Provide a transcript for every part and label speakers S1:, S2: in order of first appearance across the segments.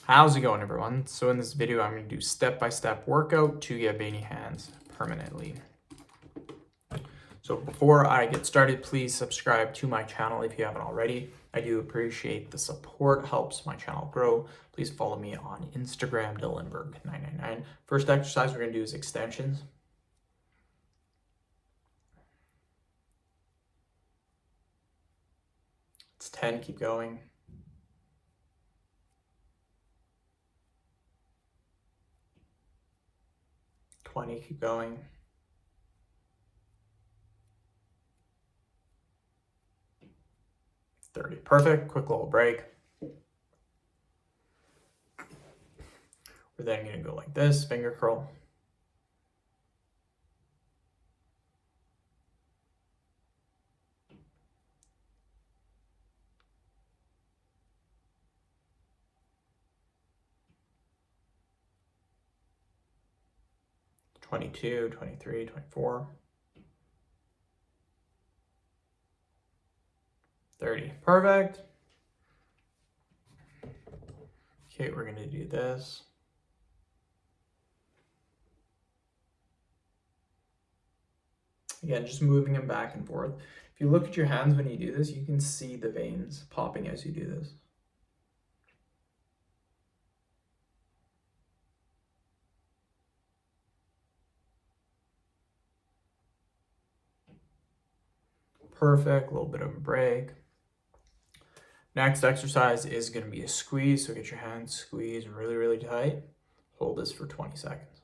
S1: How's it going, everyone? So in this video, I'm going to do step-by-step workout to get veiny hands permanently. So before I get started, please subscribe to my channel if you haven't already. I do appreciate the support, helps my channel grow. Please follow me on Instagram, Dylanberg999. First exercise we're going to do is extensions. It's 10, keep going. 20, keep going. 30, perfect. Quick little break. We're then going to go like this, finger curl. "22, 23, 24. 30, perfect. Okay, we're gonna do this. Again, just moving them back and forth. If you look at your hands when you do this, you can see the veins popping as you do this. Perfect, a little bit of a break. Next exercise is gonna be a squeeze, so get your hands squeezed really, really tight. Hold this for 20 seconds.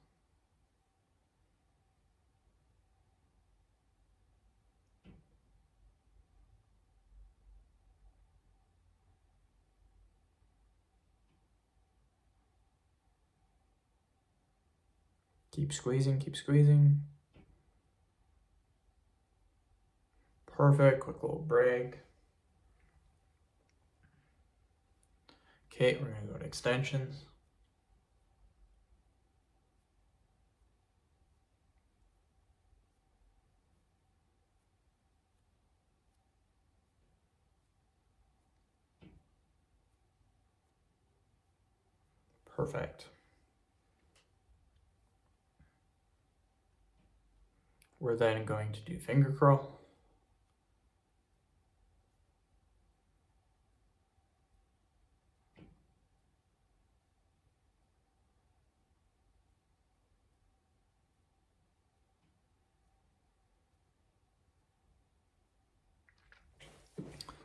S1: Keep squeezing, keep squeezing. Perfect, quick little break. Okay, we're gonna go to extensions. Perfect. We're then going to do finger curl.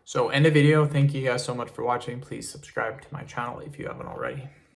S1: So end the video. Thank you guys so much for watching. Please subscribe to my channel if you haven't already.